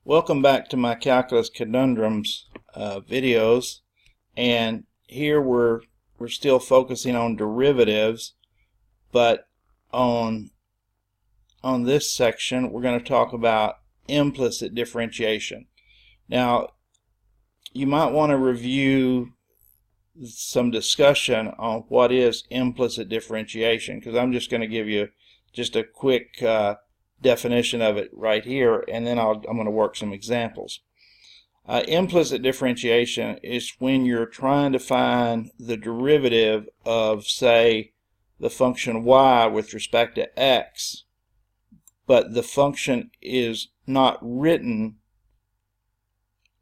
Welcome back to my Calculus Conundrums videos, and here we're still focusing on derivatives, but on this section we're going to talk about implicit differentiation. Now, you might want to review some discussion on what is implicit differentiation, because I'm just going to give you just a quick definition of it right here, and then I'm going to work some examples. Implicit differentiation is when you're trying to find the derivative of, say, the function y with respect to x, but the function is not written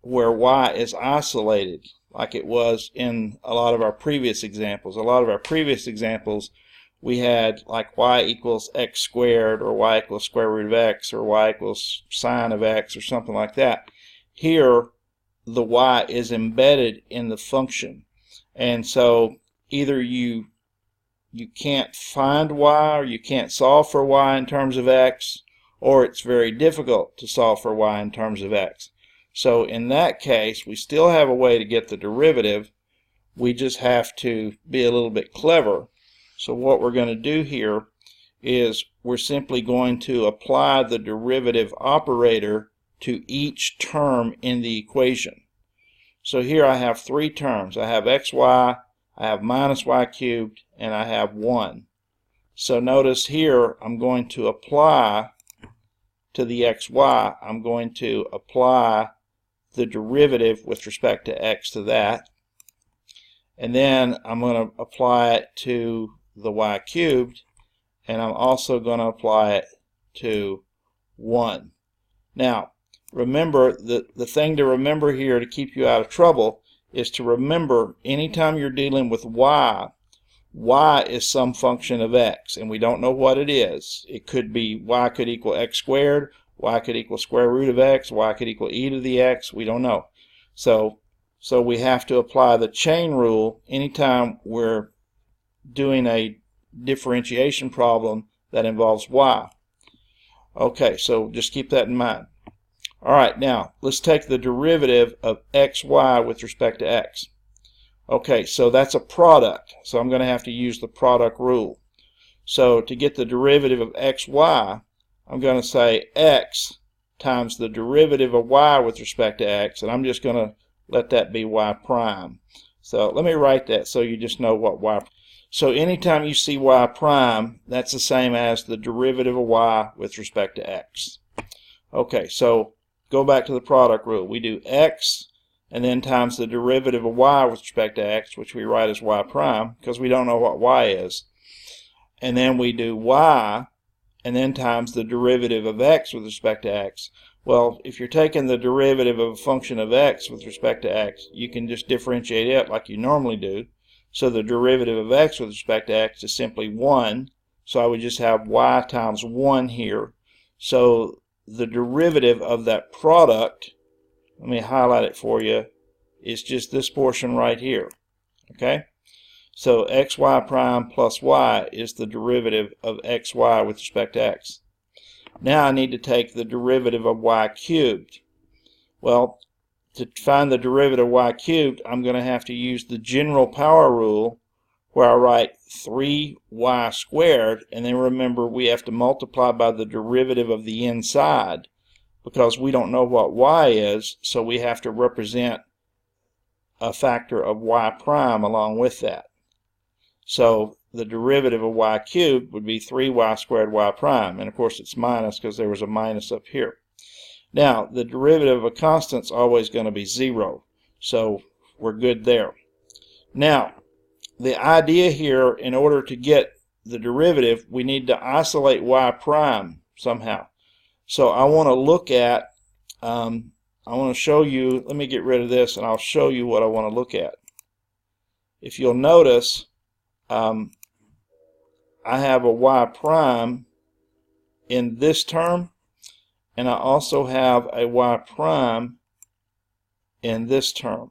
where y is isolated like it was in a lot of our previous examples. A lot of our previous examples we had like y equals x squared, or y equals square root of x, or y equals sine of x, or something like that. Here the y is embedded in the function, and so either you can't find y, or you can't solve for y in terms of x, or it's very difficult to solve for y in terms of x. So in that case, we still have a way to get the derivative. We just have to be a little bit clever. So what we're going to do here is we're simply going to apply the derivative operator to each term in the equation. So here I have three terms. I have xy, I have minus y cubed, and I have 1. So notice here I'm going to apply to the xy, I'm going to apply the derivative with respect to x to that, and then I'm going to apply it to the y cubed, and I'm also going to apply it to 1. Now remember, the thing to remember here to keep you out of trouble is to remember anytime you're dealing with y is some function of x, and we don't know what it is. It could be y could equal x squared, y could equal square root of x, y could equal e to the x, we don't know. So we have to apply the chain rule anytime we're doing a differentiation problem that involves y. Okay, so just keep that in mind. Alright, now let's take the derivative of xy with respect to x. Okay, so that's a product, so I'm going to have to use the product rule. So to get the derivative of xy, I'm going to say x times the derivative of y with respect to x, and I'm just going to let that be y prime. So let me write that so you just know what y. So anytime you see y prime, that's the same as the derivative of y with respect to x. Okay, so go back to the product rule. We do x and then times the derivative of y with respect to x, which we write as y prime because we don't know what y is. And then we do y and then times the derivative of x with respect to x. Well, if you're taking the derivative of a function of x with respect to x, you can just differentiate it like you normally do. So the derivative of x with respect to x is simply 1. So I would just have y times 1 here. So the derivative of that product, let me highlight it for you, is just this portion right here. Okay? So xy prime plus y is the derivative of xy with respect to x. Now I need to take the derivative of y cubed. Well, to find the derivative of y cubed, I'm going to have to use the general power rule where I write 3y squared, and then remember we have to multiply by the derivative of the inside because we don't know what y is, so we have to represent a factor of y prime along with that. So the derivative of y cubed would be 3y squared y prime, and of course it's minus because there was a minus up here. Now the derivative of a constant is always going to be 0, so we're good there. Now the idea here, in order to get the derivative, we need to isolate y prime somehow. So I want to look at, I want to show you, let me get rid of this and I'll show you what I want to look at. If you'll notice, I have a y prime in this term, and I also have a y prime in this term.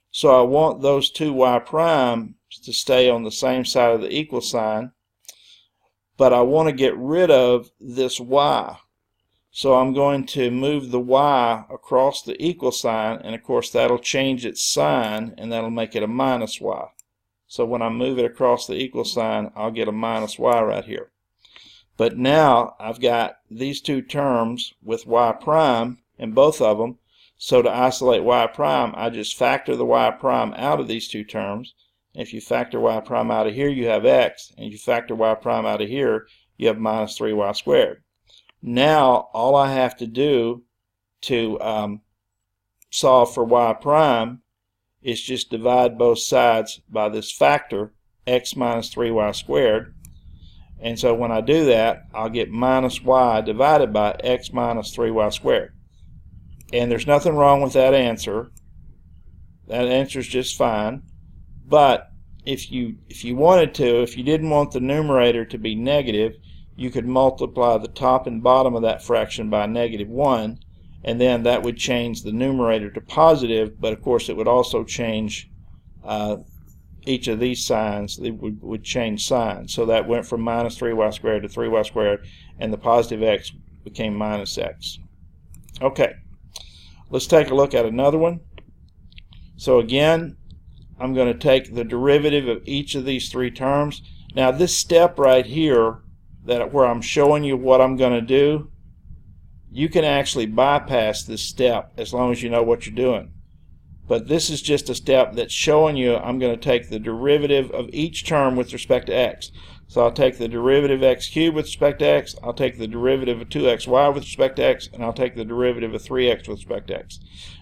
So I want those two y primes to stay on the same side of the equal sign, but I want to get rid of this y. So I'm going to move the y across the equal sign, and of course that'll change its sign, and that'll make it a minus y. So when I move it across the equal sign, I'll get a minus y right here. But now I've got these two terms with y prime in both of them. So to isolate y prime, I just factor the y prime out of these two terms. If you factor y prime out of here, you have x, and if you factor y prime out of here, you have minus 3y squared. Now all I have to do to solve for y prime is just divide both sides by this factor, x minus 3y squared. And so when I do that, I'll get minus y divided by x minus 3y squared. And there's nothing wrong with that answer. That answer is just fine. But if you wanted to, if you didn't want the numerator to be negative, you could multiply the top and bottom of that fraction by -1, and then that would change the numerator to positive, but of course it would also change each of these signs. They would change signs. So that went from minus 3y squared to 3y squared, and the positive x became minus x. Okay, let's take a look at another one. So again, I'm going to take the derivative of each of these three terms. Now this step right here, where I'm showing you what I'm going to do, you can actually bypass this step as long as you know what you're doing. But this is just a step that's showing you I'm going to take the derivative of each term with respect to x. So I'll take the derivative of x cubed with respect to x, I'll take the derivative of 2xy with respect to x, and I'll take the derivative of 3x with respect to x.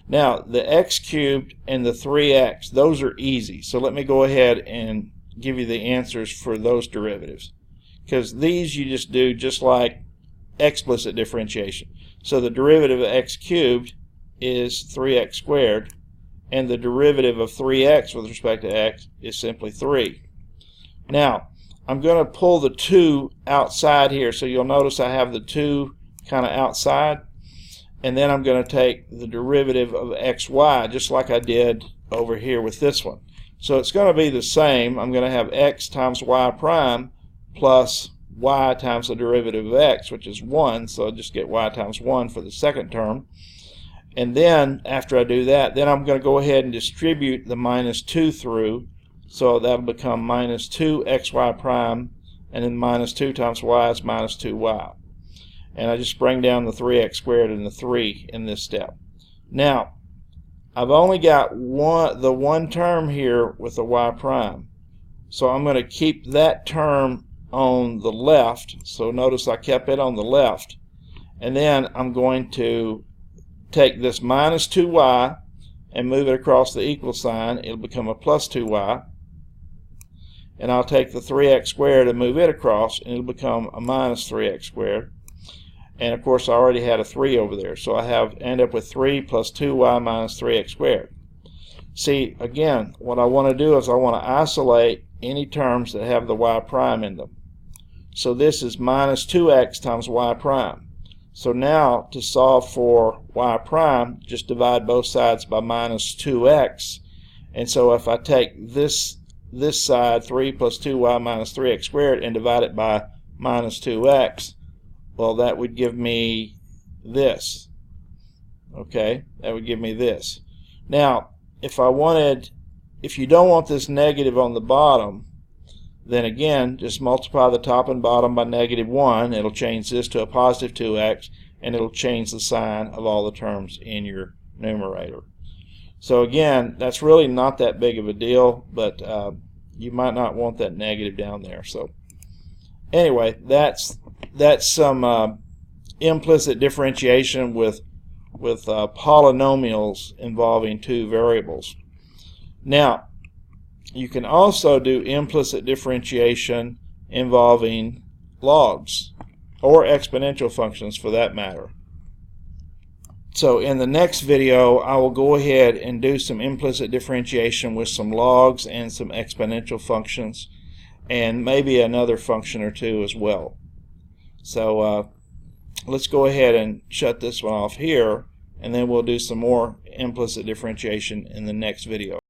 Now the x cubed and the 3x, those are easy. So let me go ahead and give you the answers for those derivatives, because these you just do just like explicit differentiation. So the derivative of x cubed is 3x squared, and the derivative of 3x with respect to x is simply 3. Now I'm going to pull the 2 outside here, so you'll notice I have the 2 kind of outside, and then I'm going to take the derivative of xy just like I did over here with this one. So it's going to be the same. I'm going to have x times y prime plus y times the derivative of x, which is 1, so I'll just get y times 1 for the second term. And then after I do that, then I'm going to go ahead and distribute the minus 2 through, so that'll become minus 2xy prime, and then minus 2 times y is minus 2y. And I just bring down the 3x squared and the 3 in this step. Now I've only got the one term here with the y prime, so I'm going to keep that term on the left. So notice I kept it on the left, and then I'm going to take this minus 2y and move it across the equal sign. It'll become a plus 2y, and I'll take the 3x squared and move it across, and it'll become a minus 3x squared. And of course I already had a 3 over there, so I end up with 3 plus 2y minus 3x squared. See, again, what I want to do is I want to isolate any terms that have the y prime in them. So this is minus 2x times y prime. So now to solve for y prime, just divide both sides by minus 2x. And so if I take this side, 3 plus 2y minus 3x squared, and divide it by minus 2x, well, that would give me this. Okay, that would give me this. Now, if you don't want this negative on the bottom, then again, just multiply the top and bottom by -1. It'll change this to a positive 2x, and it'll change the sign of all the terms in your numerator. So again, that's really not that big of a deal, but you might not want that negative down there. So anyway, that's some implicit differentiation with polynomials involving two variables. Now, you can also do implicit differentiation involving logs, or exponential functions for that matter. So in the next video, I will go ahead and do some implicit differentiation with some logs and some exponential functions, and maybe another function or two as well. So let's go ahead and shut this one off here, and then we'll do some more implicit differentiation in the next video.